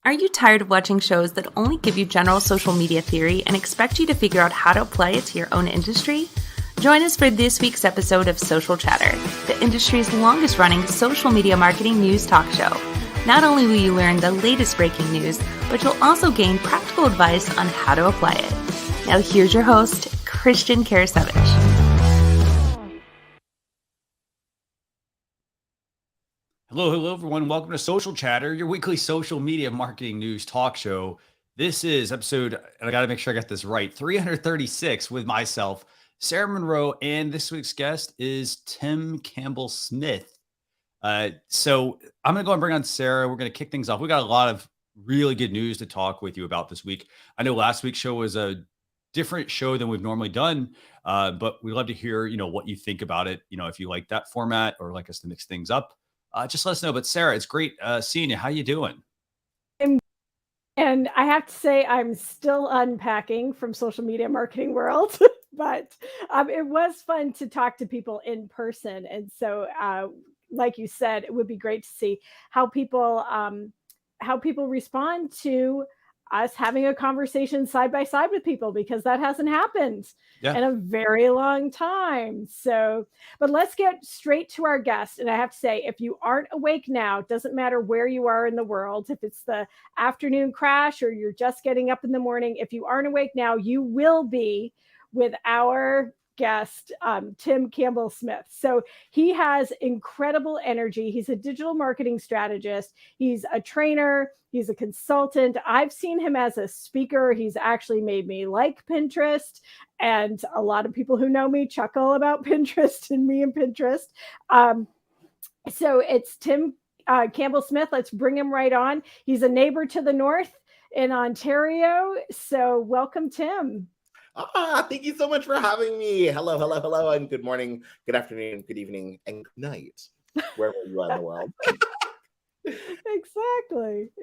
Are you tired of watching shows that only give you general social media theory and expect you to figure out how to apply it to your own industry? Join us for this week's episode of Social Chatter, the industry's longest running social media marketing news talk show. Not only will you learn the latest breaking news, but you'll also gain practical advice on how to apply it. Now here's your host, Christian Karasevich. Hello, everyone. Welcome to Social Chatter, your weekly social media marketing news talk show. This is episode, and I got to make sure I got this right, 336 with myself, Sarah Monroe, and this week's guest is Tim Campbell Smith. So I'm going to go and bring on Sarah. We're going to kick things off. We got a lot of really good news to talk with you about this week. I know last week's show was a different show than we've normally done, but we'd love to hear, what you think about it. If you like that format or like us to mix things up. Just let us know. But Sarah, it's great seeing you. How you doing? And I have to say, I'm still unpacking from social media marketing world, but it was fun to talk to people in person. And so, like you said, it would be great to see how people respond to us having a conversation side by side with people, because that hasn't happened in a very long time. So, but let's get straight to our guest. And I have to say, if you aren't awake now, it doesn't matter where you are in the world, if it's the afternoon crash or you're just getting up in the morning, if you aren't awake now, you will be with our guest, Tim Campbell Smith. So he has incredible energy. He's a digital marketing strategist. He's a trainer. He's a consultant. I've seen him as a speaker. He's actually made me like Pinterest. And a lot of people who know me chuckle about Pinterest and me and Pinterest. So it's Tim Campbell Smith. Let's bring him right on. He's a neighbor to the north in Ontario. So welcome, Tim. Thank you so much for having me. Hello, and good morning, good afternoon, good evening, and good night, wherever you are in the world.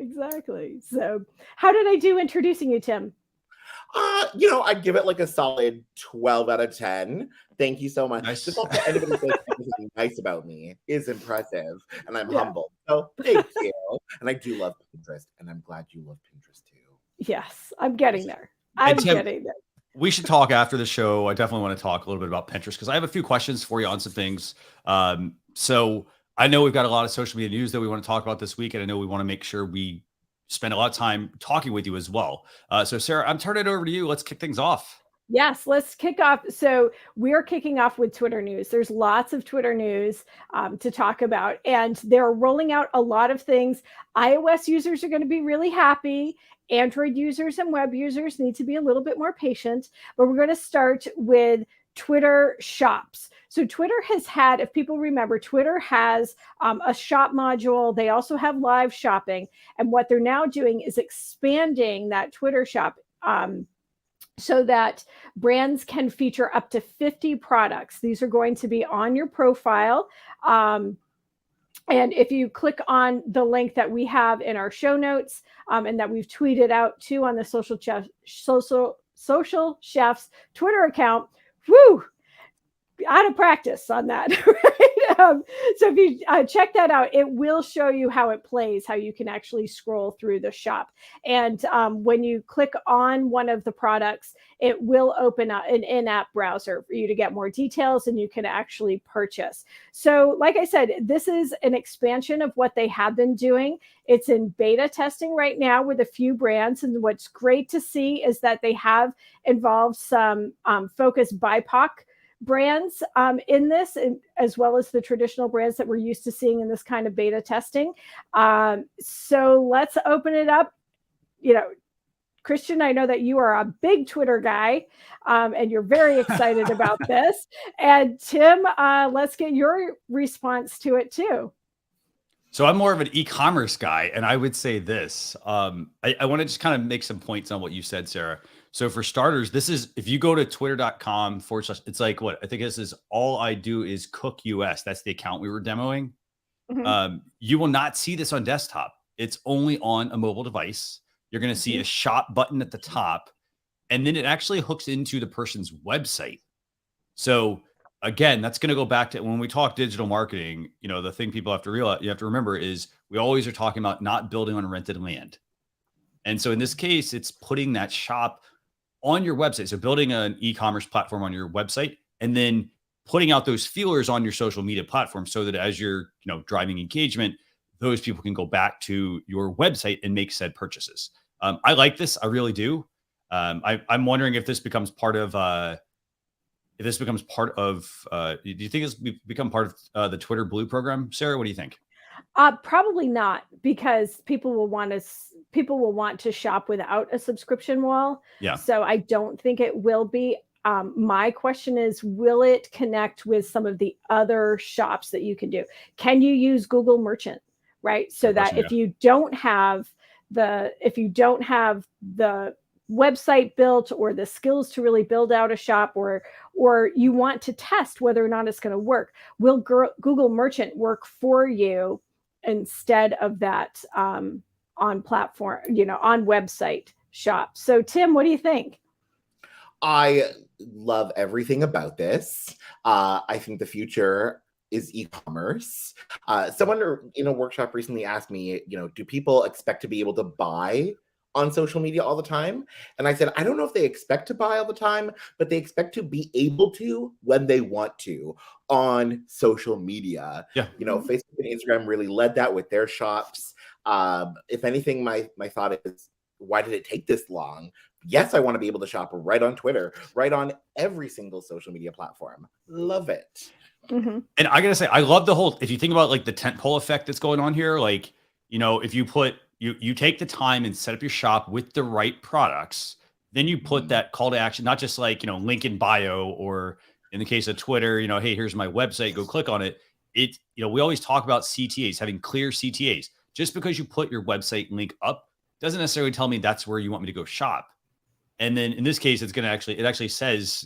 Exactly. So how did I do introducing you, Tim? I'd give it like a solid 12 out of 10. Thank you so much. Nice. Just also anybody saying something nice about me is impressive, and I'm humble. So thank you. And I do love Pinterest, and I'm glad you love Pinterest too. Yes, I'm getting there. Getting there. We should talk after the show. I definitely want to talk a little bit about Pinterest because I have a few questions for you on some things. So I know we've got a lot of social media news that we want to talk about this week, and I know we want to make sure we spend a lot of time talking with you as well. So Sarah, I'm turning it over to you. Let's kick things off. Yes, let's kick off. So we're kicking off with Twitter news. There's lots of Twitter news to talk about, and they're rolling out a lot of things. iOS users are going to be really happy. Android users and web users need to be a little bit more patient, but we're going to start with Twitter shops. So Twitter has had, if people remember, Twitter has a shop module. They also have live shopping. And what they're now doing is expanding that Twitter shop so that brands can feature up to 50 products. These are going to be on your profile. And if you click on the link that we have in our show notes and that we've tweeted out too on the Social Chefs Twitter account, out of practice on that, right? So if you check that out, it will show you how it plays, how you can actually scroll through the shop. And when you click on one of the products, it will open up an in-app browser for you to get more details and you can actually purchase. So like I said, this is an expansion of what they have been doing. It's in beta testing right now with a few brands. And what's great to see is that they have involved some focused BIPOC brands in this, as well as the traditional brands that we're used to seeing in this kind of beta testing. So let's open it up. Christian, I know that you are a big Twitter guy and you're very excited about this. And Tim, let's get your response to it too. So I'm more of an e-commerce guy, and I would say this. I want to just kind of make some points on what you said, Sarah. So for starters, this is, if you go to twitter.com/, it's like what I think this is, all I do is cook US. That's the account we were demoing. Mm-hmm. You will not see this on desktop. It's only on a mobile device. You're going to see a shop button at the top, and then it actually hooks into the person's website. So again, that's going to go back to when we talk digital marketing, the thing people have to realize, you have to remember is we always are talking about not building on rented land. And so in this case, it's putting that shop on your website. So building an e-commerce platform on your website and then putting out those feelers on your social media platform so that as you're, driving engagement, those people can go back to your website and make said purchases. I like this. I really do. I'm wondering if this becomes part of, do you think it's become part of the Twitter Blue program? Sarah, what do you think? Probably not, because people will want to shop without a subscription wall. Yeah. So I don't think it will be. My question is, will it connect with some of the other shops that you can do? Can you use Google Merchant, right? So that if you don't have the website built or the skills to really build out a shop, or you want to test whether or not it's going to work, will Google Merchant work for you instead of that on platform, on website shop? So Tim, what do you think? I love everything about this. I think the future is e-commerce. Someone in a workshop recently asked me, do people expect to be able to buy on social media all the time? And I said, I don't know if they expect to buy all the time, but they expect to be able to when they want to on social media. Yeah. Facebook and Instagram really led that with their shops. If anything, my thought is, why did it take this long? Yes, I want to be able to shop right on Twitter, right on every single social media platform. Love it. Mm-hmm. And I gotta say, I love the whole, if you think about like the tentpole effect that's going on here, like, if you put, you take the time and set up your shop with the right products, then you put that call to action, not just like, link in bio, or in the case of Twitter, hey, here's my website, go click on it. We always talk about CTAs, having clear CTAs. Just because you put your website link up doesn't necessarily tell me that's where you want me to go shop. And then in this case, it actually says,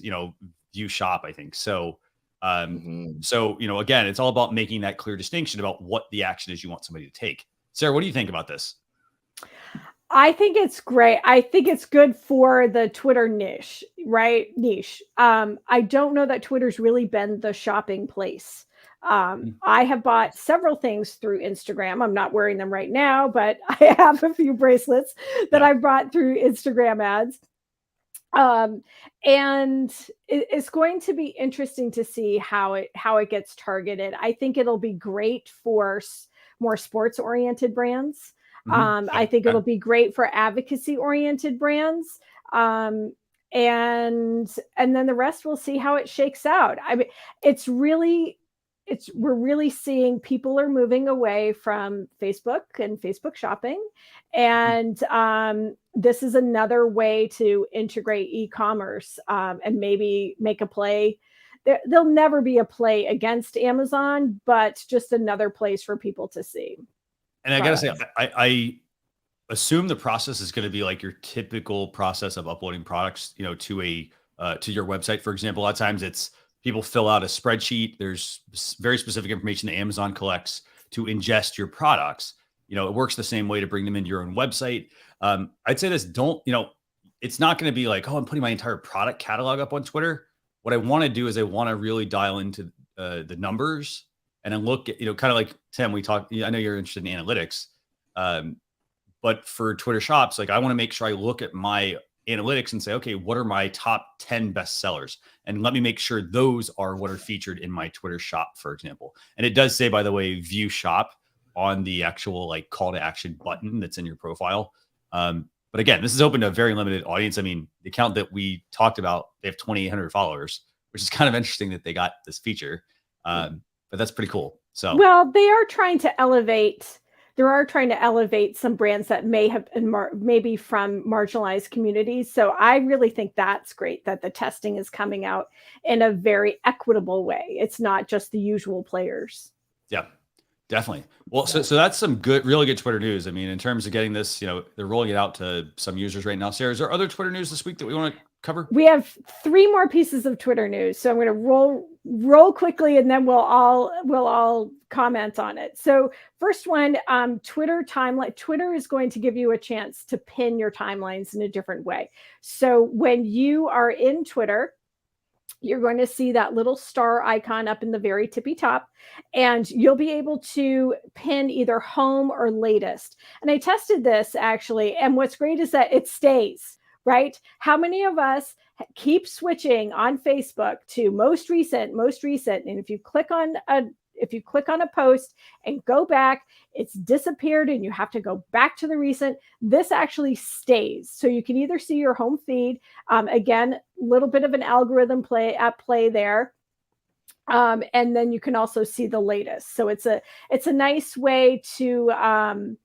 view shop, I think. So, again, it's all about making that clear distinction about what the action is you want somebody to take. Sarah, what do you think about this? I think it's great. I think it's good for the Twitter niche, right? I don't know that Twitter's really been the shopping place. I have bought several things through Instagram. I'm not wearing them right now, but I have a few bracelets that I bought through Instagram ads. And it's going to be interesting to see how it gets targeted. I think it'll be great for more sports oriented brands. I think it'll be great for advocacy oriented brands. And then the rest, we'll see how it shakes out. I mean, we're really seeing people are moving away from Facebook and Facebook shopping. And this is another way to integrate e-commerce and maybe make a play. There'll never be a play against Amazon, but just another place for people to see. And I got to say, I assume the process is going to be like your typical process of uploading products, to your website. For example, a lot of times it's people fill out a spreadsheet. There's very specific information that Amazon collects to ingest your products. It works the same way to bring them into your own website. I'd say this, it's not going to be like, oh, I'm putting my entire product catalog up on Twitter. What I want to do is I want to really dial into the numbers and then look at, kind of like Tim, we talked, I know you're interested in analytics, but for Twitter shops, like I want to make sure I look at my analytics and say, okay, what are my top 10 best sellers? And let me make sure those are what are featured in my Twitter shop, for example. And it does say, by the way, view shop on the actual like call to action button that's in your profile. But again, this is open to a very limited audience. I mean, the account that we talked about, they have 2,800 followers, which is kind of interesting that they got this feature. But that's pretty cool. So, well, they are trying to elevate some brands that may have been maybe from marginalized communities. So I really think that's great that the testing is coming out in a very equitable way. It's not just the usual players. Yeah, definitely. Well, so that's some really good Twitter news. I mean, in terms of getting this, they're rolling it out to some users right now. Sarah, is there other Twitter news this week that we want to cover? We have 3 more pieces of Twitter news. So I'm going to roll quickly and then we'll all comment on it. So first one, Twitter timeline. Twitter is going to give you a chance to pin your timelines in a different way. So when you are in Twitter, you're going to see that little star icon up in the very tippy top, and you'll be able to pin either home or latest. And I tested this actually, and what's great is that it stays, right? How many of us keep switching on Facebook to most recent, and if you click on a post and go back, it's disappeared and you have to go back to the recent. This actually stays. So you can either see your home feed, again, a little bit of an algorithm at play there. And then you can also see the latest. So it's a nice way to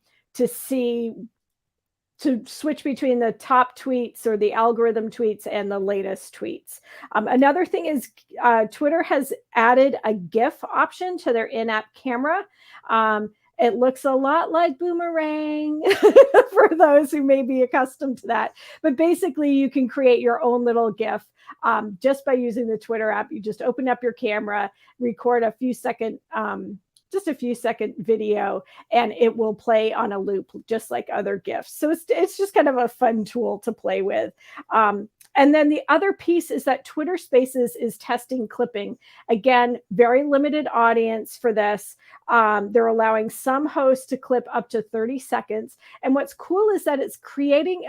switch between the top tweets or the algorithm tweets and the latest tweets. Another thing is Twitter has added a GIF option to their in-app camera. It looks a lot like Boomerang for those who may be accustomed to that. But basically, you can create your own little GIF just by using the Twitter app. You just open up your camera, record a few second video, and it will play on a loop just like other GIFs. So it's just kind of a fun tool to play with. And then the other piece is that Twitter Spaces is testing clipping. Again, very limited audience for this. They're allowing some hosts to clip up to 30 seconds. And what's cool is that it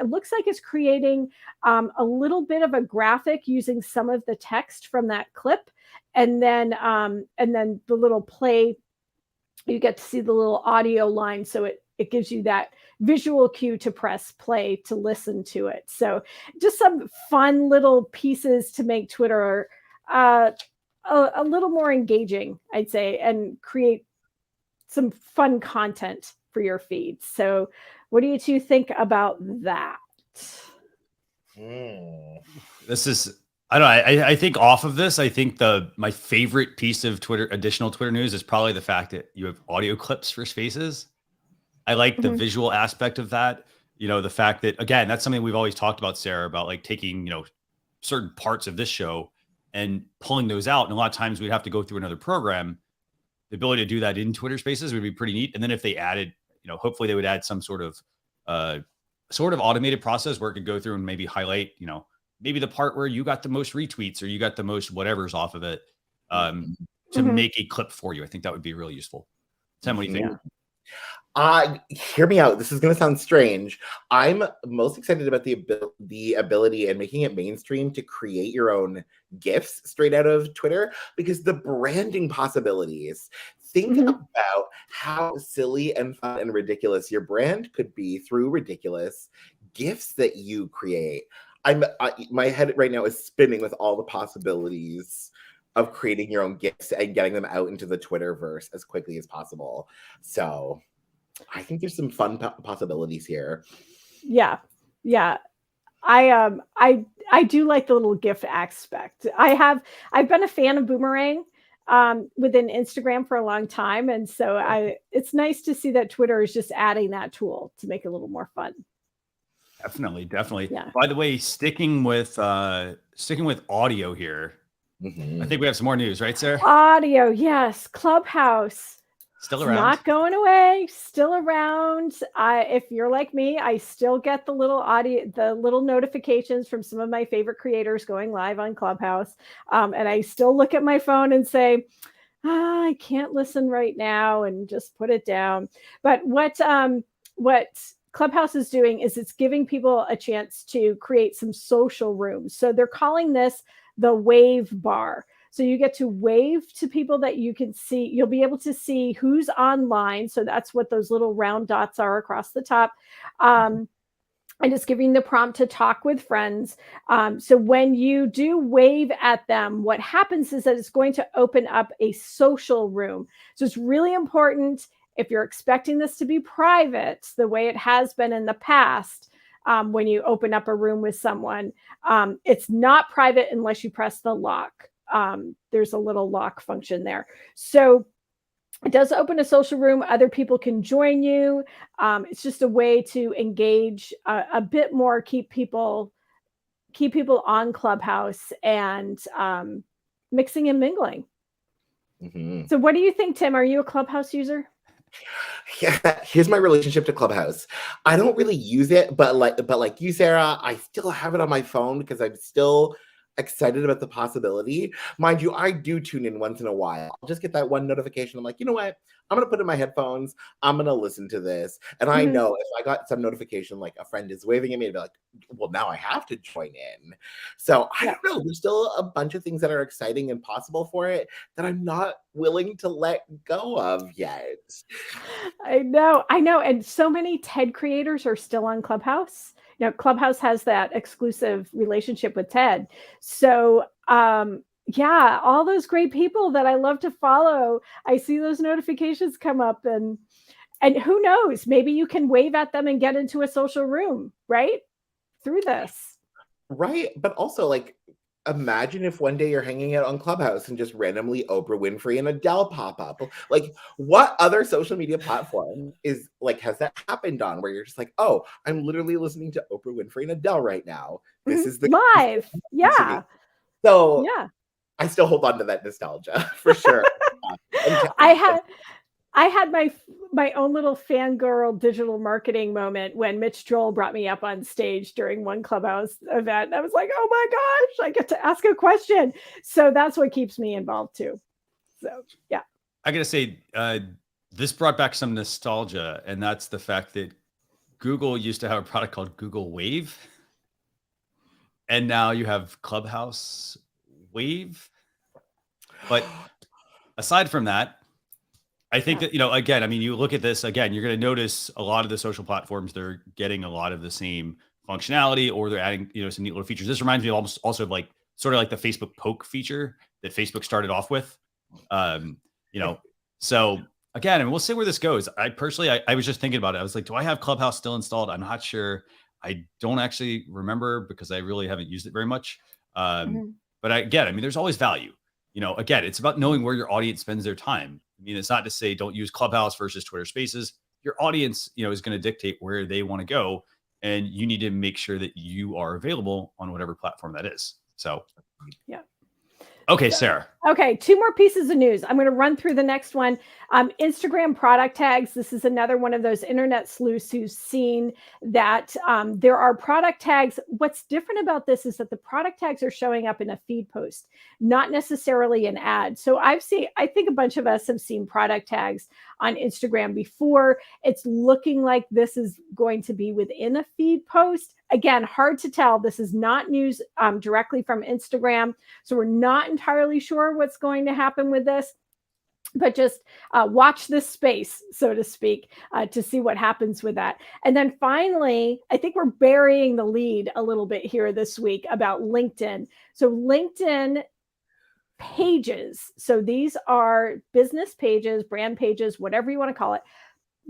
looks like it's creating a little bit of a graphic using some of the text from that clip. And then the little play, you get to see the little audio line. So it gives you that visual cue to press play to listen to it. So just some fun little pieces to make Twitter a little more engaging, I'd say, and create some fun content for your feed. So what do you two think about that? This is, I don't know. I think off of this, I think my favorite piece of additional Twitter news is probably the fact that you have audio clips for Spaces. I like the visual aspect of that. The fact that, again, that's something we've always talked about, Sarah, about like taking, certain parts of this show and pulling those out. And a lot of times we'd have to go through another program. The ability to do that in Twitter Spaces would be pretty neat. And then if they added, hopefully they would add some sort of automated process where it could go through and maybe highlight, maybe the part where you got the most retweets or you got the most whatever's off of it to make a clip for you. I think that would be really useful. Sam, what do you think? Hear me out. This is going to sound strange. I'm most excited about the ability and making it mainstream to create your own GIFs straight out of Twitter, because the branding possibilities. Think about how silly and fun and ridiculous your brand could be through ridiculous GIFs that you create. My head right now is spinning with all the possibilities of creating your own GIFs and getting them out into the Twitterverse as quickly as possible. So I think there's some fun possibilities here. Yeah. I do like the little GIF aspect. I've been a fan of Boomerang within Instagram for a long time. And so it's nice to see that Twitter is just adding that tool to make it a little more fun. Definitely. Yeah. By the way, sticking with audio here, I think we have some more news, right, Sarah? Audio, yes. Clubhouse. Still around. Not going away. Still around. If you're like me, I still get the little notifications from some of my favorite creators going live on Clubhouse. And I still look at my phone and say, I can't listen right now, and just put it down. But what Clubhouse is doing is it's giving people a chance to create some social rooms. So they're calling this the wave bar. So you get to wave to people that you can see. You'll be able to see who's online. So that's what those little round dots are across the top. And it's giving the prompt to talk with friends. So when you do wave at them, what happens is that it's going to open up a social room. So it's really important, if you're expecting this to be private, the way it has been in the past, when you open up a room with someone, it's not private unless you press the lock. There's a little lock function there. So it does open a social room. Other people can join you. It's just a way to engage a bit more, keep people on Clubhouse and mixing and mingling. So what do you think, Tim? Are you a Clubhouse user? Yeah, here's my relationship to Clubhouse. I don't really use it, but like you, Sarah, I still have it on my phone because I excited about the possibility. Mind you, I do tune in once in a while. I'll just get that one notification. I'm like, you know what? I'm going to put in my headphones. I'm going to listen to this. And I know if I got some notification, like a friend is waving at me, I'd be like, well, now I have to join in. So I don't know. There's still a bunch of things that are exciting and possible for it that I'm not willing to let go of yet. I know. And so many TED creators are still on Clubhouse. Clubhouse has that exclusive relationship with TED. So, all those great people that I love to follow, I see those notifications come up, and who knows, maybe you can wave at them and get into a social room, right? Through this. Right. But also, like, imagine if one day you're hanging out on Clubhouse and just randomly Oprah Winfrey and Adele pop up. Like, what other social media platform is like, has that happened on, where you're just like, oh, I'm literally listening to Oprah Winfrey and Adele right now. This is the live. Yeah. So I still hold on to that nostalgia for sure. I had my own little fangirl digital marketing moment when Mitch Joel brought me up on stage during one Clubhouse event. I was like, oh my gosh, I get to ask a question. So that's what keeps me involved too. So, yeah. I got to say, this brought back some nostalgia, and that's the fact that Google used to have a product called Google Wave. And now you have Clubhouse Wave. But aside from that, I think that, again, I mean, you look at this again, you're going to notice a lot of the social platforms, they're getting a lot of the same functionality, or they're adding, some neat little features. This reminds me almost also of sort of like the Facebook poke feature that Facebook started off with. So again, and we'll see where this goes. I personally, I was just thinking about it. I was like, do I have Clubhouse still installed? I'm not sure. I don't actually remember because I really haven't used it very much. But again, I mean, there's always value. Again, it's about knowing where your audience spends their time. I mean, it's not to say don't use Clubhouse versus Twitter Spaces. Your audience, is going to dictate where they want to go, and you need to make sure that you are available on whatever platform that is. So, yeah. Okay, Sarah. Okay, 2 more pieces of news. I'm going to run through the next one. Instagram product tags. This is another one of those internet sleuths who's seen that there are product tags. What's different about this is that the product tags are showing up in a feed post, not necessarily an ad. So I think a bunch of us have seen product tags on Instagram before. It's looking like this is going to be within a feed post. Again, hard to tell. This is not news directly from Instagram. So we're not entirely sure what's going to happen with this, but just watch this space, so to speak, to see what happens with that. And then finally, I think we're burying the lead a little bit here this week about LinkedIn. So LinkedIn pages. So these are business pages, brand pages, whatever you want to call it.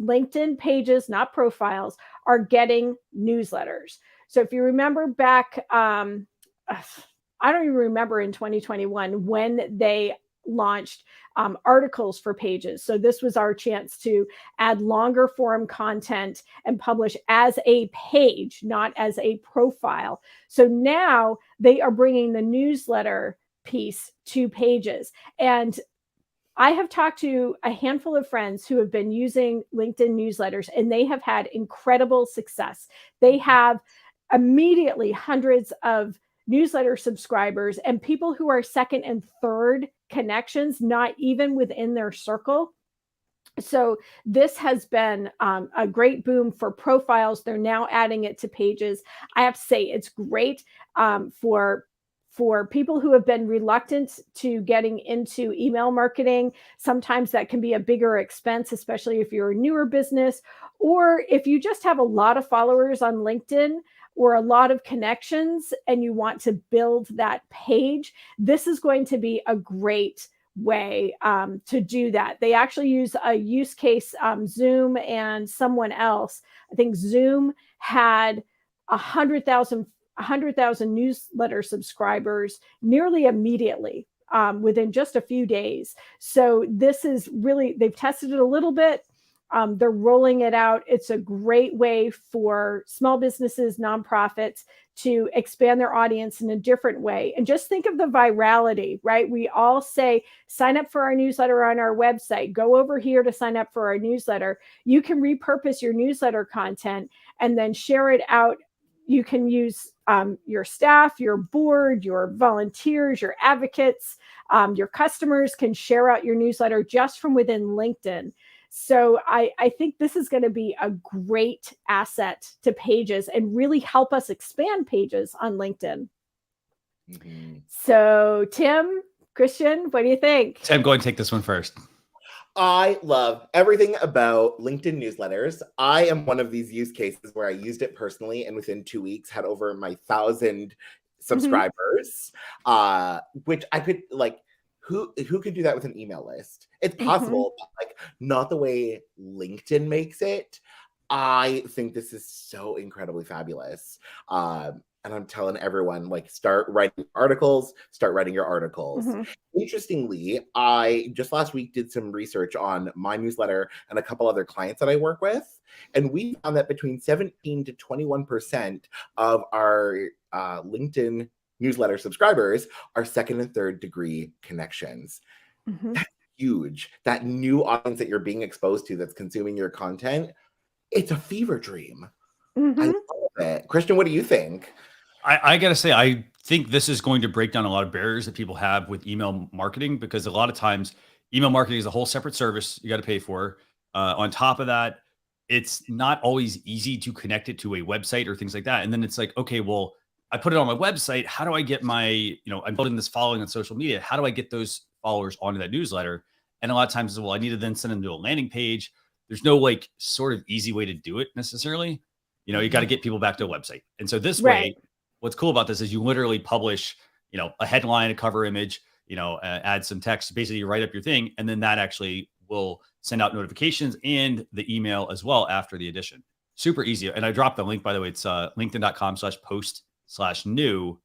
LinkedIn pages, not profiles, are getting newsletters. So if you remember back, I don't even remember in 2021 when they launched articles for pages. So this was our chance to add longer form content and publish as a page, not as a profile. So now they are bringing the newsletter piece to pages. And I have talked to a handful of friends who have been using LinkedIn newsletters, and they have had incredible success. They have immediately hundreds of newsletter subscribers and people who are second and third connections, not even within their circle. So this has been a great boom for profiles. They're now adding it to pages. I have to say it's great for people who have been reluctant to getting into email marketing. Sometimes that can be a bigger expense, especially if you're a newer business, or if you just have a lot of followers on LinkedIn or a lot of connections and you want to build that page. This is going to be a great way to do that. They actually use a use case, Zoom and someone else. I think Zoom had 100,000 newsletter subscribers nearly immediately within just a few days. So this is really, they've tested it a little bit. They're rolling it out. It's a great way for small businesses, nonprofits to expand their audience in a different way. And just think of the virality, right? We all say, sign up for our newsletter on our website. Go over here to sign up for our newsletter. You can repurpose your newsletter content and then share it out, you can use your staff, your board, your volunteers, your advocates, your customers can share out your newsletter just from within LinkedIn. So I think this is going to be a great asset to Pages and really help us expand Pages on LinkedIn. Mm-hmm. So Tim, Christian, what do you think? Tim, go ahead and take this one first. I love everything about LinkedIn newsletters. I am one of these use cases where I used it personally and within 2 weeks had over my 1,000 subscribers, which I could like, who could do that with an email list? It's possible, but like not the way LinkedIn makes it. I think this is so incredibly fabulous. And I'm telling everyone, like, start writing articles, start writing your articles. Interestingly, I just last week did some research on my newsletter and a couple other clients that I work with. And we found that between 17 to 21% of our LinkedIn newsletter subscribers are second and third degree connections. That's huge. That new audience that you're being exposed to that's consuming your content, it's a fever dream. I love it. Christian, what do you think? I got to say, I think this is going to break down a lot of barriers that people have with email marketing, because a lot of times email marketing is a whole separate service you got to pay for. On top of that, it's not always easy to connect it to a website or things like that. And then it's like, okay, well, I put it on my website. How do I get my, I'm building this following on social media. How do I get those followers onto that newsletter? And a lot of times, well, I need to then send them to a landing page. There's no like sort of easy way to do it necessarily. You got to get people back to a website. And so this way, what's cool about this is you literally publish, a headline, a cover image, add some text, basically you write up your thing. And then that actually will send out notifications and the email as well after the edition. Super easy. And I dropped the link, by the way, it's linkedin.com/post/new. You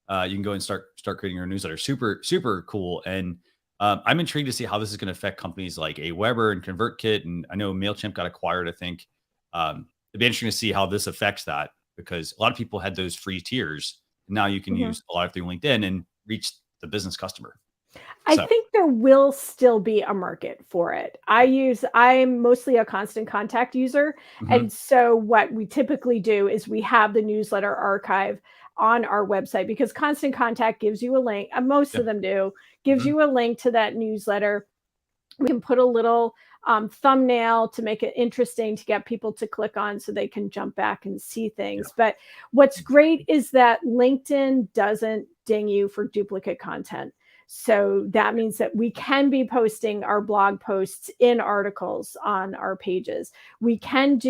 can go and start creating your newsletter. Super, super cool. And I'm intrigued to see how this is going to affect companies like Aweber and ConvertKit. And I know MailChimp got acquired, I think. It'd be interesting to see how this affects that, because a lot of people had those free tiers. Now you can use a lot through LinkedIn and reach the business customer. I think there will still be a market for it. I'm mostly a Constant Contact user. And so what we typically do is we have the newsletter archive on our website, because Constant Contact gives you a link. Most of them do, gives you a link to that newsletter. We can put a little thumbnail to make it interesting to get people to click on so they can jump back and see things. But what's great is that LinkedIn doesn't ding you for duplicate content. So that means that we can be posting our blog posts in articles on our pages. We can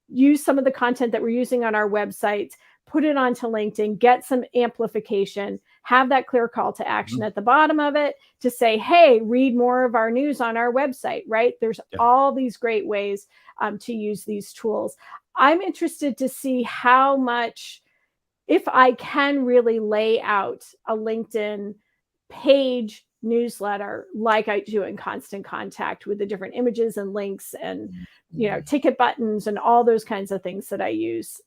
use some of the content that we're using on our website, put it onto LinkedIn, get some amplification, have that clear call to action at the bottom of it to say, hey, read more of our news on our website, right? There's all these great ways to use these tools. I'm interested to see how much, if I can really lay out a LinkedIn page newsletter like I do in Constant Contact with the different images and links and ticket buttons and all those kinds of things that I use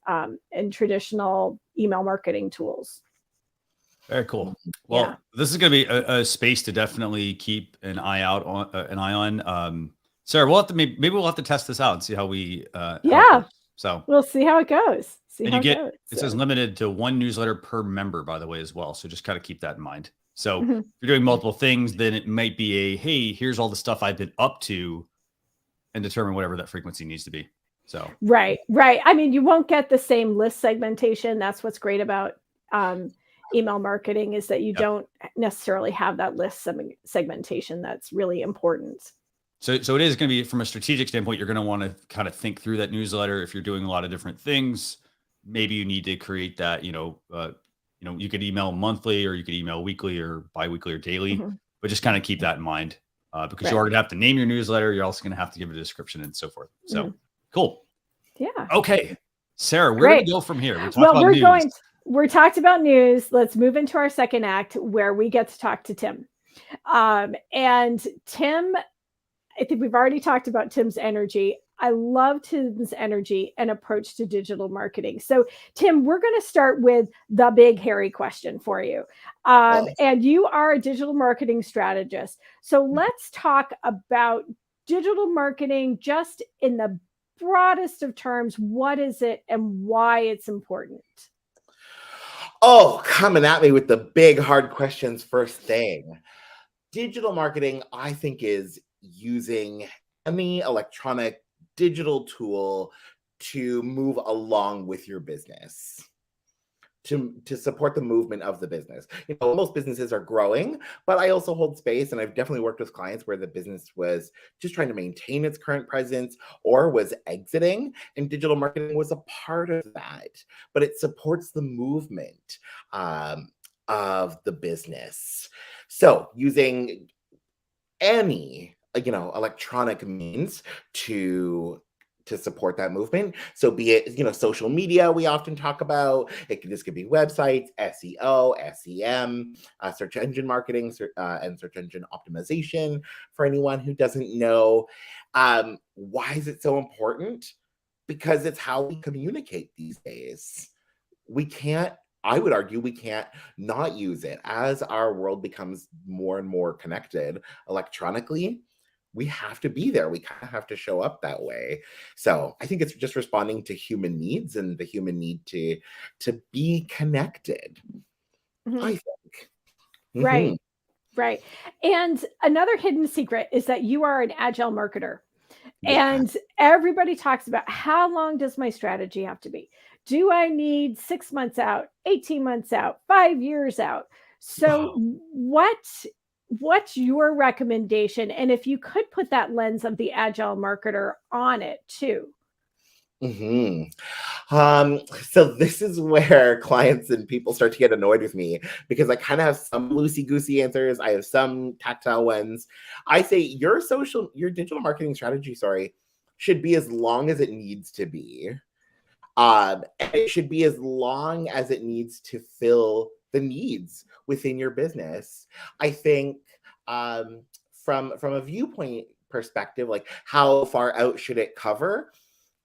in traditional email marketing tools. Very cool. Well, this is going to be a space to definitely keep an eye on. Sarah, maybe we'll have to test this out and see how we. So we'll see how it goes. It says limited to one newsletter per member, by the way, as well. So just kind of keep that in mind. So if you're doing multiple things, then it might be hey, here's all the stuff I've been up to, and determine whatever that frequency needs to be. So right. I mean, you won't get the same list segmentation. That's what's great about email marketing, is that you don't necessarily have that list segmentation. That's really important. So it is going to be, from a strategic standpoint, you're going to want to kind of think through that newsletter. If you're doing a lot of different things, maybe you need to create that, you could email monthly, or you could email weekly or biweekly or daily, but just kind of keep that in mind, because you are going to have to name your newsletter. You're also going to have to give a description and so forth. So cool. Yeah. Okay. Sarah, where do we go from here? We're talked about news. Let's move into our second act, where we get to talk to Tim. And Tim, I think we've already talked about Tim's energy. I love Tim's energy and approach to digital marketing. So, Tim, we're going to start with the big, hairy question for you. And you are a digital marketing strategist. So let's talk about digital marketing just in the broadest of terms, what is it and why it's important? Oh, coming at me with the big, hard questions first thing. Digital marketing, I think, is using any electronic digital tool to move along with your business, to support the movement of the business. Most businesses are growing, but I also hold space, and I've definitely worked with clients where the business was just trying to maintain its current presence or was exiting, and digital marketing was a part of that. But it supports the movement of the business. So using any electronic means to support that movement. So be it social media, we often talk about this could be websites, SEO, SEM, search engine marketing, and search engine optimization. For anyone who doesn't know, why is it so important? Because it's how we communicate these days. I would argue we can't not use it. As our world becomes more and more connected electronically, we have to be there. We kind of have to show up that way. So I think it's just responding to human needs and the human need to be connected, I think. Right. Right. And another hidden secret is that you are an agile marketer. Yeah. And everybody talks about, how long does my strategy have to be? Do I need 6 months out, 18 months out, 5 years out? So what's your recommendation? And if you could put that lens of the agile marketer on it too. So this is where clients and people start to get annoyed with me, because I kind of have some loosey-goosey answers. I have some tactile ones. I say your digital marketing strategy, should be as long as it needs to be. It should be as long as it needs to fill the needs within your business. I think from a viewpoint perspective, like how far out should it cover?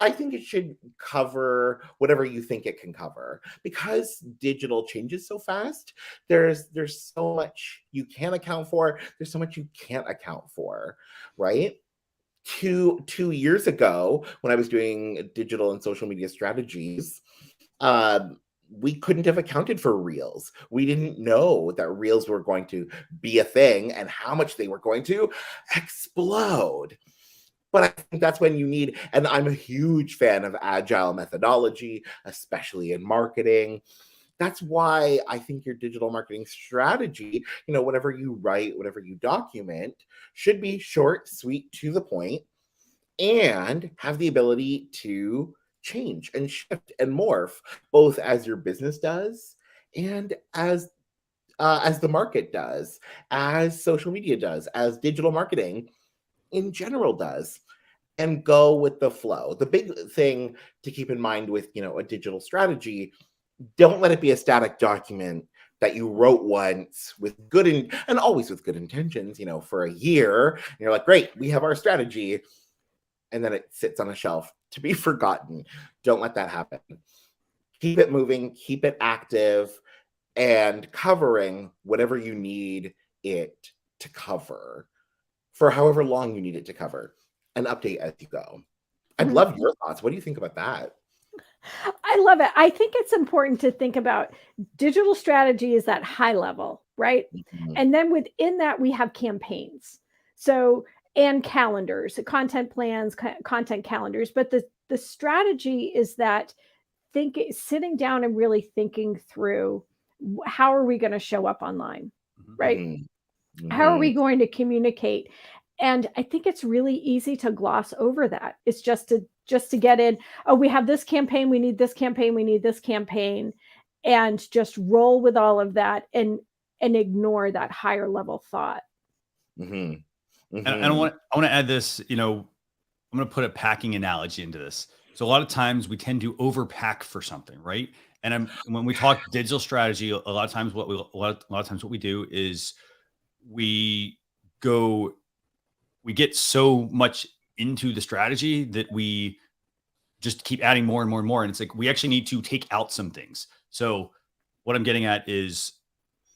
I think it should cover whatever you think it can cover, because digital changes so fast. There's so much you can account for. There's so much you can't account for, right? 2 years ago, when I was doing digital and social media strategies, we couldn't have accounted for Reels. We didn't know that Reels were going to be a thing and how much they were going to explode. But I think that's when you need, and I'm a huge fan of agile methodology, especially in marketing. That's why I think your digital marketing strategy, whatever you write, whatever you document, should be short, sweet, to the point, and have the ability to change and shift and morph, both as your business does and as the market does, as social media does, as digital marketing in general does, and go with the flow. The big thing to keep in mind with, a digital strategy, don't let it be a static document that you wrote once with and always with good intentions, for a year. And you're like, great, we have our strategy. And then it sits on a shelf to be forgotten. Don't let that happen. Keep it moving, keep it active, and covering whatever you need it to cover for however long you need it to cover, and update as you go. I'd love your thoughts. What do you think about that? I love it. I think it's important to think about digital strategy is that high level, right? And then within that, we have campaigns. And calendars, content plans, content calendars. But the strategy is that sitting down and really thinking through, how are we going to show up online, right? How are we going to communicate? And I think it's really easy to gloss over that. It's just to get in, oh, we have this campaign, we need this campaign, we need this campaign, and just roll with all of that and ignore that higher level thought. And I want to add this, I'm going to put a packing analogy into this. So a lot of times we tend to overpack for something, right? And when we talk digital strategy, a lot of times what we do is we get so much into the strategy that we just keep adding more and more and more. And it's like, we actually need to take out some things. So what I'm getting at is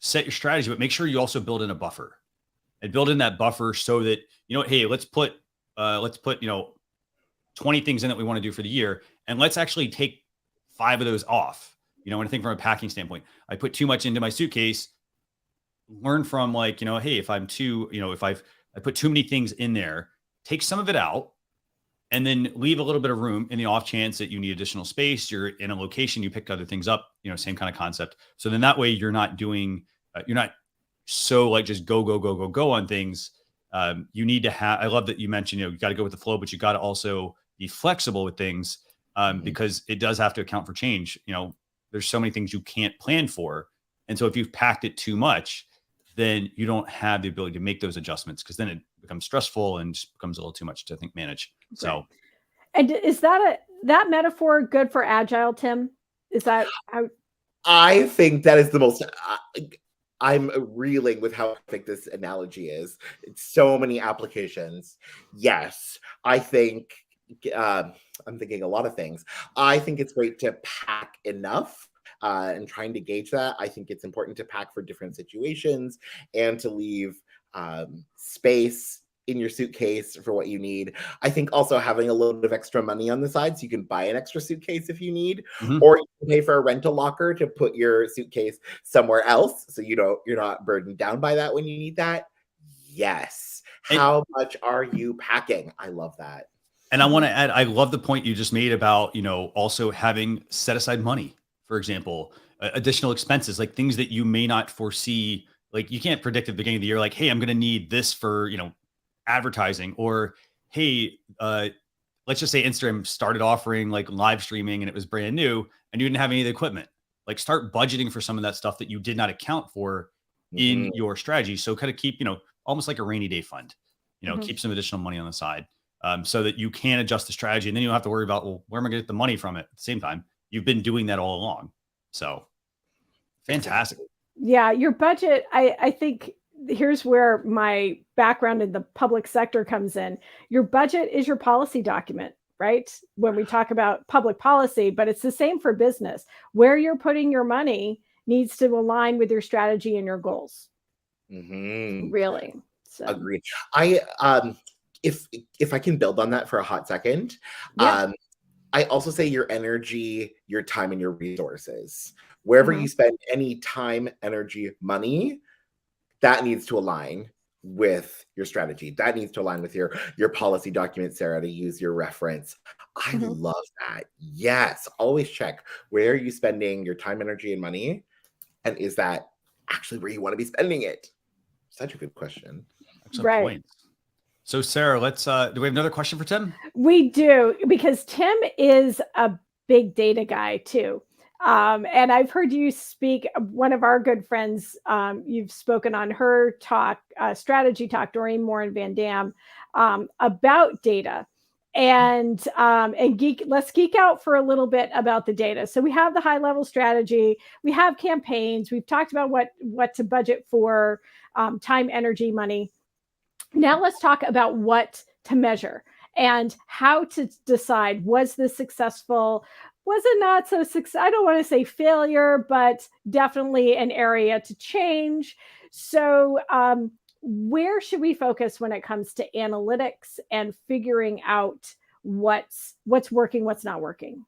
set your strategy, but make sure you also build in a buffer. And build in that buffer so that, hey, let's put 20 things in that we want to do for the year. And let's actually take 5 of those off. And I think from a packing standpoint, I put too much into my suitcase, learn from like, hey, if I'm too, if I put too many things in there, take some of it out and then leave a little bit of room in the off chance that you need additional space. You're in a location, you pick other things up, same kind of concept. So then that way you're not doing, you're not so like just go on things. You need to have, I love that you mentioned, you got to go with the flow, but you got to also be flexible with things because it does have to account for change. There's so many things you can't plan for. And so if you've packed it too much, then you don't have the ability to make those adjustments because then it becomes stressful and just becomes a little too much to manage. Right. So, and is that metaphor good for Agile, Tim? Is that how? I think that is the most, I'm reeling with how perfect this analogy is. It's so many applications. Yes, I think, I'm thinking a lot of things. I think it's great to pack enough and trying to gauge that. I think it's important to pack for different situations and to leave space in your suitcase for what you need. I think also having a little bit of extra money on the side so you can buy an extra suitcase if you need, or you can pay for a rental locker to put your suitcase somewhere else so you're not burdened down by that when you need that. Yes. How much are you packing? I love that. And I want to add, I love the point you just made about, also having set aside money, for example, additional expenses, like things that you may not foresee. Like you can't predict at the beginning of the year, like, hey, I'm going to need this for, advertising, or, hey, let's just say Instagram started offering like live streaming and it was brand new and you didn't have any of the equipment. Like start budgeting for some of that stuff that you did not account for in your strategy. So kind of keep, almost like a rainy day fund, keep some additional money on the side. So that you can adjust the strategy and then you don't have to worry about, well, where am I going to get the money from at the same time? You've been doing that all along. So fantastic. Yeah. Your budget, I think here's where my background in the public sector comes in. Your budget is your policy document, right? When we talk about public policy, but it's the same for business. Where you're putting your money needs to align with your strategy and your goals. Really. So. Agreed. If I can build on that for a hot second, I also say your energy, your time, and your resources. Wherever you spend any time, energy, money, that needs to align with your strategy. That needs to align with your policy document, Sarah, to use your reference. I love that. Yes, always check where are you spending your time, energy, and money, and is that actually where you want to be spending it? Such a good question. Right. Point. So Sarah, let's, do we have another question for Tim? We do, because Tim is a big data guy too. And I've heard you speak, one of our good friends, you've spoken on her talk, strategy talk, Doreen Moore and Van Dam, about data. And let's geek out for a little bit about the data. So we have the high level strategy, we have campaigns, we've talked about what to budget for, time, energy, money. Now let's talk about what to measure and how to decide, was this successful? Was it not so successful? I don't want to say failure, but definitely an area to change. So where should we focus when it comes to analytics and figuring out what's working, what's not working?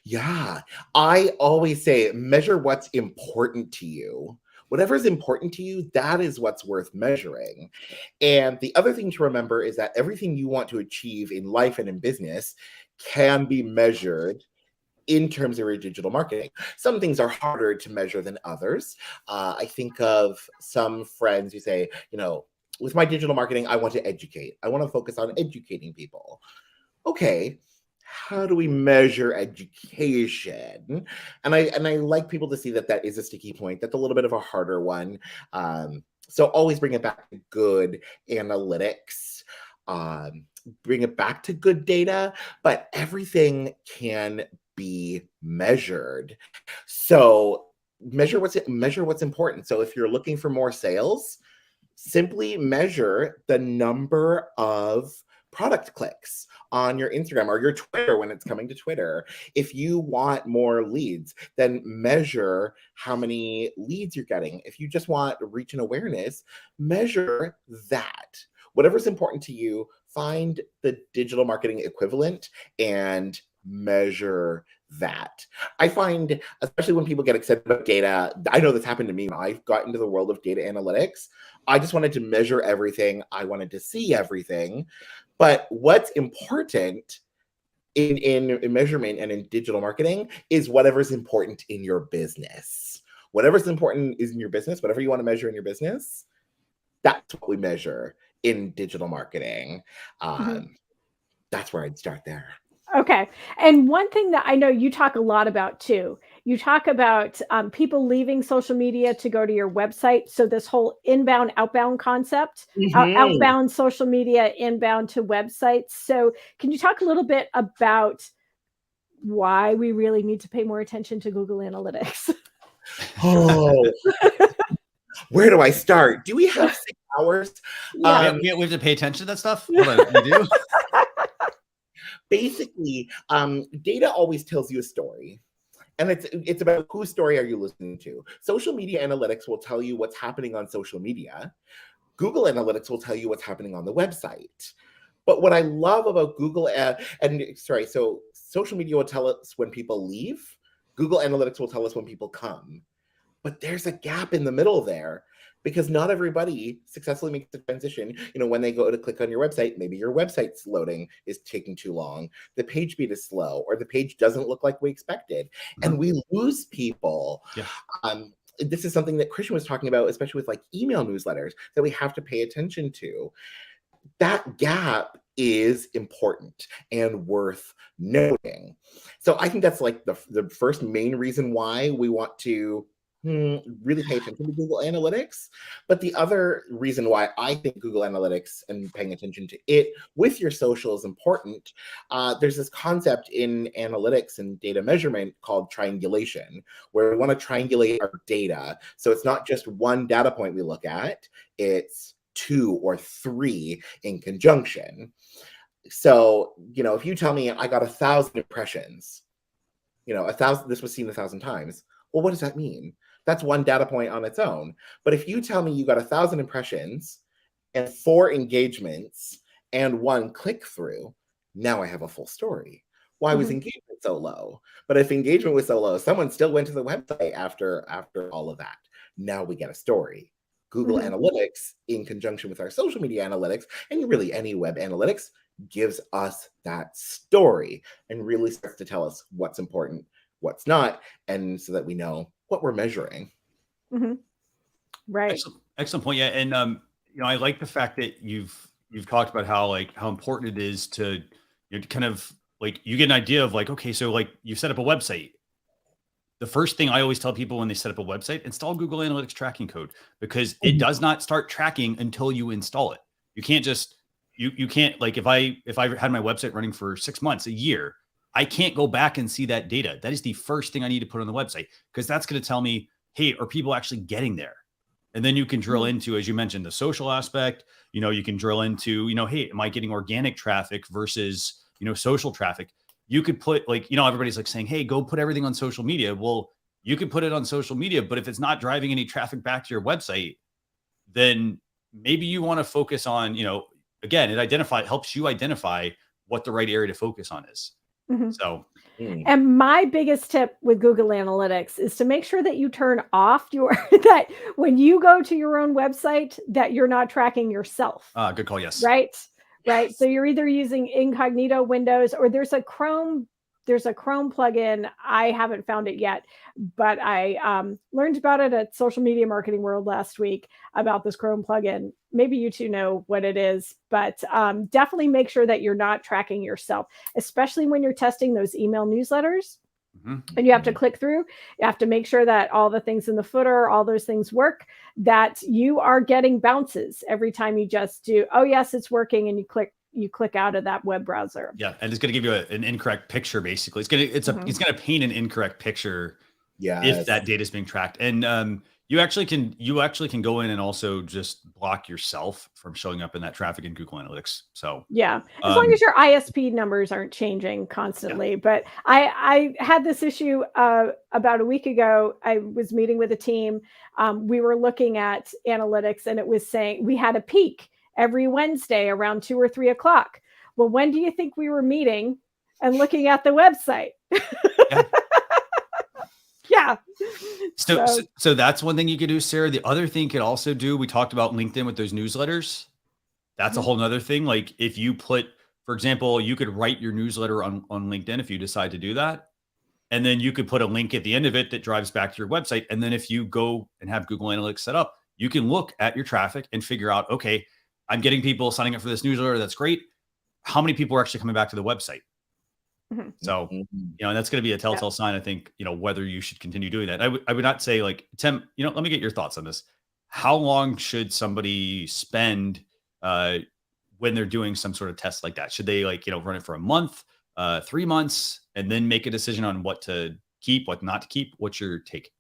Yeah, I always say measure what's important to you. Whatever is important to you, that is what's worth measuring. And the other thing to remember is that everything you want to achieve in life and in business can be measured in terms of your digital marketing. Some things are harder to measure than others. I think of some friends who say, with my digital marketing, I want to educate. I want to focus on educating people. Okay, how do we measure education? And I like people to see that is a sticky point. That's a little bit of a harder one. So always bring it back to good analytics. Bring it back to good data, but everything can be measured. So measure what's important. So if you're looking for more sales, simply measure the number of product clicks on your Instagram or your Twitter when it's coming to Twitter. If you want more leads, then measure how many leads you're getting. If you just want reach and awareness, measure that. whatever's important to you, find the digital marketing equivalent and measure that. I find, especially when people get excited about data, I know this happened to me when I got into the world of data analytics. I just wanted to measure everything. I wanted to see everything. But what's important in measurement and in digital marketing is whatever's important in your business. Whatever's important is in your business, whatever you want to measure in your business, that's what we measure in digital marketing. That's where I'd start there. Okay. And one thing that I know you talk a lot about too, you talk about people leaving social media to go to your website. So this whole inbound, outbound concept, outbound social media, inbound to websites. So can you talk a little bit about why we really need to pay more attention to Google Analytics? Oh, where do I start? Do we have 6 hours? Yeah, we have to pay attention to that stuff. Hold on, we do. Basically, data always tells you a story. And it's about whose story are you listening to. Social media analytics will tell you what's happening on social media. Google Analytics will tell you what's happening on the website. But what I love about so social media will tell us when people leave. Google Analytics will tell us when people come. But there's a gap in the middle there, because not everybody successfully makes the transition. When they go to click on your website, maybe your website's loading is taking too long, the page speed is slow, or the page doesn't look like we expected, and we lose people. This is something that Christian was talking about, especially with like email newsletters, that we have to pay attention to. That gap is important and worth noting. So I think that's like the first main reason why we want to really pay attention to Google Analytics. But the other reason why I think Google Analytics and paying attention to it with your social is important, there's this concept in analytics and data measurement called triangulation, where we want to triangulate our data. So it's not just one data point we look at, it's 2 or 3 in conjunction. So, if you tell me I got 1,000 impressions, 1,000, this was seen 1,000 times. Well, what does that mean? That's one data point on its own. But if you tell me you got 1,000 impressions and 4 engagements and 1 click through, now I have a full story. Why was engagement so low? But if engagement was so low, someone still went to the website after all of that. Now we get a story. Google Analytics, in conjunction with our social media analytics, and really any web analytics, gives us that story and really starts to tell us what's important, what's not, and so that we know what we're measuring. Right. Excellent point. Yeah. And, I like the fact that you've talked about how important it is to, kind of like, you get an idea of like, okay, so like you set up a website. The first thing I always tell people when they set up a website, install Google Analytics tracking code, because it does not start tracking until you install it. You can't just, you can't, like, if I had my website running for 6 months, a year, I can't go back and see that data. That is the first thing I need to put on the website, because that's going to tell me, hey, are people actually getting there? And then you can drill into, as you mentioned, the social aspect. You can drill into, hey, am I getting organic traffic versus, social traffic? You could put like, everybody's like saying, hey, go put everything on social media. Well, you could put it on social media, but if it's not driving any traffic back to your website, then maybe you want to focus on, again, it helps you identify what the right area to focus on is. So, and my biggest tip with Google Analytics is to make sure that you turn off that when you go to your own website, that you're not tracking yourself. Good call. Yes. Right. So you're either using incognito windows, or there's a Chrome plugin. I haven't found it yet, but I learned about it at Social Media Marketing World last week about this Chrome plugin. Maybe you two know what it is, but definitely make sure that you're not tracking yourself, especially when you're testing those email newsletters. And you have to click through. You have to make sure that all the things in the footer, all those things work, that you are getting bounces every time you just do, oh, yes, it's working. And you click out of that web browser. Yeah. And it's going to give you an incorrect picture. Basically, it's going to paint an incorrect picture. If that data is being tracked. And you actually can go in and also just block yourself from showing up in that traffic in Google Analytics. So yeah, as long as your ISP numbers aren't changing constantly. But I had this issue about a week ago. I was meeting with a team. We were looking at analytics, and it was saying we had a peak every Wednesday around 2 or 3 o'clock. Well, when do you think we were meeting and looking at the website? Yeah. Yeah. So that's one thing you could do, Sarah. The other thing you could also do, we talked about LinkedIn with those newsletters. That's a whole nother thing. Like if you put, for example, you could write your newsletter on LinkedIn if you decide to do that. And then you could put a link at the end of it that drives back to your website. And then if you go and have Google Analytics set up, you can look at your traffic and figure out, okay, I'm getting people signing up for this newsletter. That's great. How many people are actually coming back to the website? So, and that's going to be a telltale sign, I think, whether you should continue doing that. I would not say like, Tim, let me get your thoughts on this. How long should somebody spend when they're doing some sort of test like that? Should they run it for a month, 3 months, and then make a decision on what to keep, what not to keep? What's your take?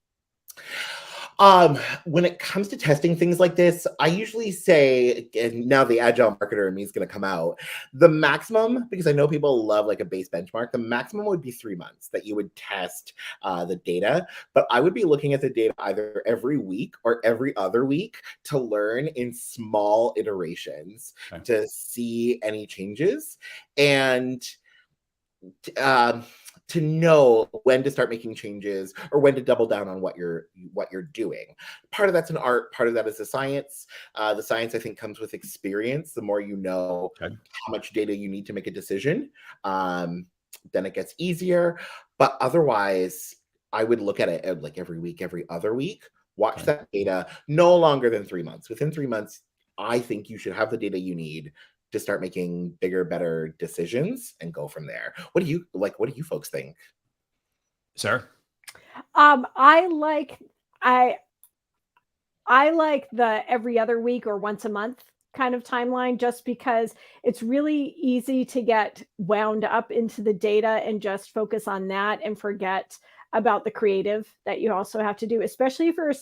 When it comes to testing things like this, I usually say, and now the agile marketer in me is going to come out, the maximum, because I know people love like a base benchmark, the maximum would be 3 months that you would test the data. But I would be looking at the data either every week or every other week to learn in small iterations to see any changes and to know when to start making changes or when to double down on what you're doing. Part of that's an art, part of that is a science. The science, I think, comes with experience. The more you know how much data you need to make a decision, then it gets easier. But otherwise, I would look at it like every week, every other week, watch that data, no longer than 3 months. Within 3 months, I think you should have the data you need to start making bigger, better decisions and go from there. What do you folks think? Sarah? I like the every other week or once a month kind of timeline, just because it's really easy to get wound up into the data and just focus on that and forget about the creative that you also have to do, especially for a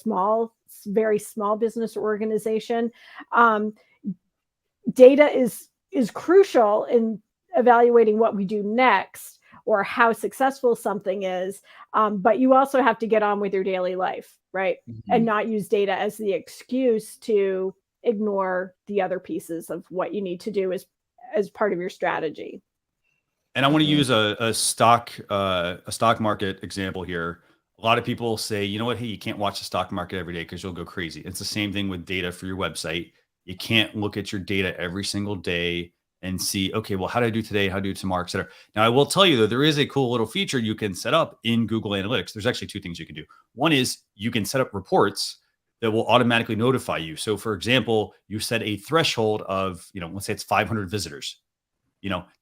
very small business organization. Data is crucial in evaluating what we do next or how successful something is. But you also have to get on with your daily life, right? And not use data as the excuse to ignore the other pieces of what you need to do as part of your strategy. And I want to use a stock market example here. A lot of people say, you know what? Hey, you can't watch the stock market every day because you'll go crazy. It's the same thing with data for your website. You can't look at your data every single day and see, okay, well, how do I do today? How do I do tomorrow, et cetera. Now, I will tell you, though, there is a cool little feature you can set up in Google Analytics. There's actually two things you can do. One is you can set up reports that will automatically notify you. So, for example, you set a threshold of, let's say it's 500 visitors,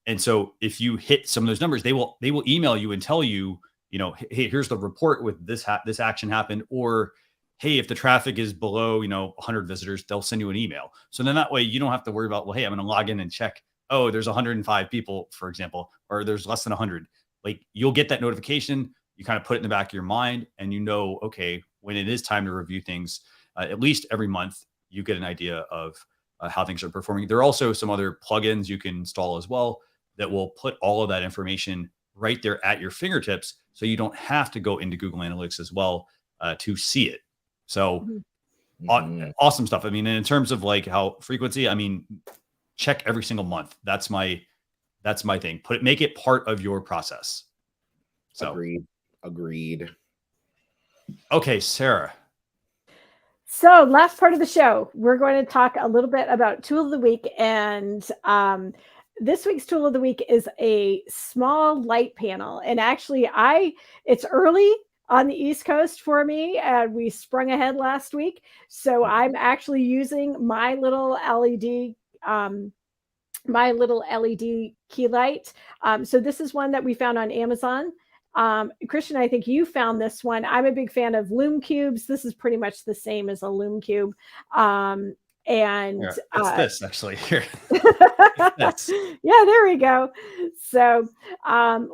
and so if you hit some of those numbers, they will email you and tell you, hey, here's the report with this action happened, or hey, if the traffic is below, 100 visitors, they'll send you an email. So then that way you don't have to worry about, well, hey, I'm going to log in and check. Oh, there's 105 people, for example, or there's less than 100. Like you'll get that notification. You kind of put it in the back of your mind and okay, when it is time to review things, at least every month, you get an idea of how things are performing. There are also some other plugins you can install as well that will put all of that information right there at your fingertips. So you don't have to go into Google Analytics as well to see it. So awesome stuff. I mean, and in terms of like how frequency, I mean, check every single month. That's my thing. Make it part of your process. So Agreed. Okay, Sarah. So last part of the show, we're going to talk a little bit about tool of the week. And this week's tool of the week is a small light panel. And actually it's early on the East Coast for me, and we sprung ahead last week. So I'm actually using my little LED Keylight. So this is one that we found on Amazon. Christian, I think you found this one. I'm a big fan of Lume cubes. This is pretty much the same as a Lume cube. It's this actually here. Yeah, there we go. So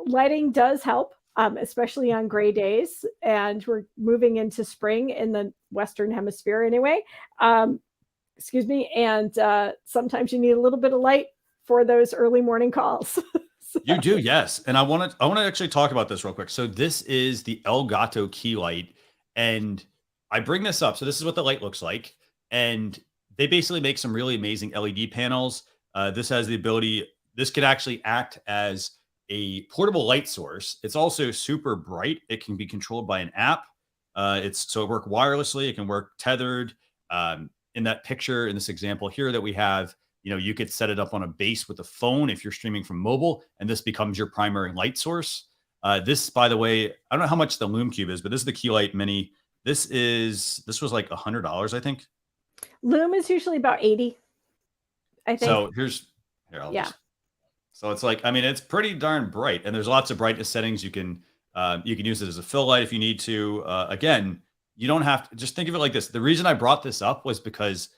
lighting does help. Especially on gray days, and we're moving into spring in the Western Hemisphere anyway. Excuse me. And sometimes you need a little bit of light for those early morning calls. You do, yes. And I want to actually talk about this real quick. So this is the Elgato Keylight, and I bring this up. So this is what the light looks like, and they basically make some really amazing LED panels. This has the ability, this could actually act as a portable light source. It's also super bright. It can be controlled by an app. So it works wirelessly. It can work tethered. In that picture, in this example here that we have, you could set it up on a base with a phone if you're streaming from mobile, and this becomes your primary light source. This, by the way, I don't know how much the Lume Cube is, but this is the Keylight Mini. This was like $100, I think. Lume is usually about 80, I think. So so it's like, it's pretty darn bright, and there's lots of brightness settings. You can use it as a fill light if you need to. Again, you don't have to, just think of it like this. The reason I brought this up was because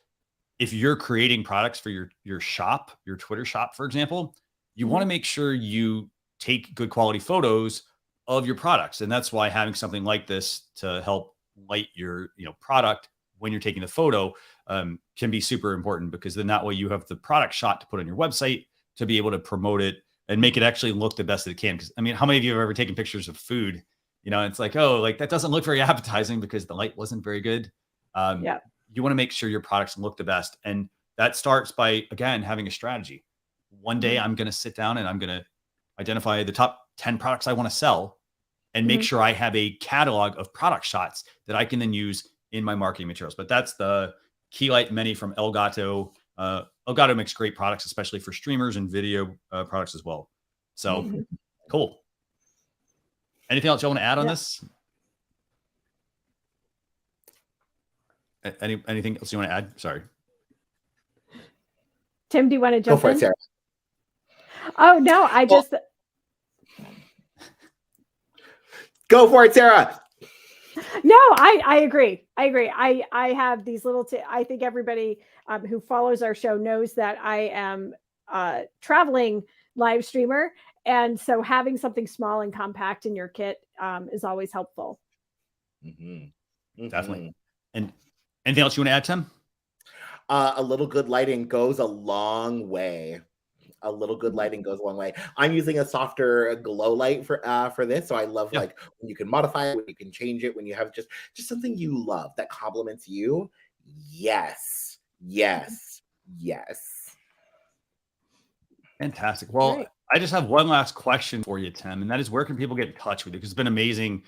if you're creating products for your shop, your Twitter shop, for example, you want to make sure you take good quality photos of your products. And that's why having something like this to help light your product when you're taking the photo can be super important, because then that way you have the product shot to put on your website to be able to promote it and make it actually look the best that it can. Because how many of you have ever taken pictures of food? It's like, oh, like that doesn't look very appetizing because the light wasn't very good. You want to make sure your products look the best. And that starts by, again, having a strategy. One day I'm going to sit down and I'm going to identify the top 10 products I want to sell and make sure I have a catalog of product shots that I can then use in my marketing materials. But that's the Keylight Mini from Elgato. Elgato makes great products, especially for streamers and video products as well. So cool. Anything else you want to add on this? Anything else you want to add? Sorry. Tim, do you want to jump in? Go for in? it, Sarah. Oh, no, Go for it, Sarah. No, I agree. I have these little, I think everybody who follows our show knows that I am a traveling live streamer. And so having something small and compact in your kit is always helpful. Definitely. And anything else you want to add, Tim? A little good lighting goes a long way. A little good lighting goes a long way. I'm using a softer glow light for this. So I love like when you can modify it, when you can change it, when you have just something you love that complements you. Yes. Fantastic. Well, great. I just have one last question for you, Tim, and that is, where can people get in touch with you? Because it's been amazing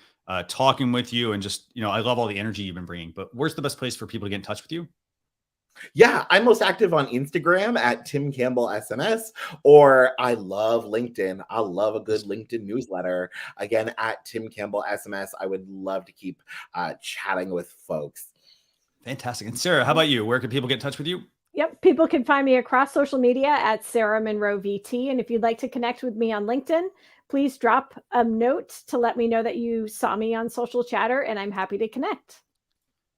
talking with you, and just, I love all the energy you've been bringing, but where's the best place for people to get in touch with you? Yeah, I'm most active on Instagram at Tim Campbell SMS, or I love LinkedIn. I love a good LinkedIn newsletter. Again, at Tim Campbell SMS. I would love to keep chatting with folks. Fantastic. And Sarah, how about you? Where can people get in touch with you? Yep. People can find me across social media at Sarah Monroe VT. And if you'd like to connect with me on LinkedIn, please drop a note to let me know that you saw me on Social Chatter, and I'm happy to connect.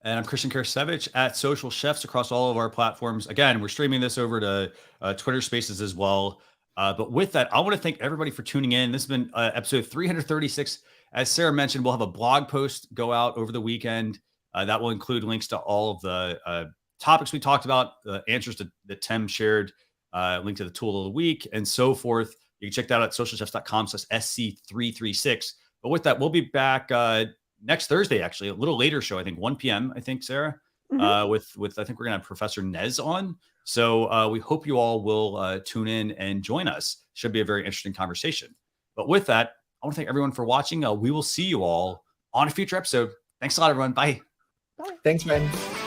And I'm Christian Karasevich at Social Chefs across all of our platforms. Again, we're streaming this over to Twitter Spaces as well. But with that, I want to thank everybody for tuning in. This has been episode 336. As Sarah mentioned, we'll have a blog post go out over the weekend. That will include links to all of the topics we talked about, the answers that Tim shared, link to the tool of the week, and so forth. You can check that out at socialchefs.com/SC336. But with that, we'll be back next Thursday, actually, a little later show, I think 1 p.m. I think, Sarah, with I think we're gonna have Professor Nez on. So we hope you all will tune in and join us. Should be a very interesting conversation. But with that, I want to thank everyone for watching. We will see you all on a future episode. Thanks a lot, everyone. Bye. Thanks, friends.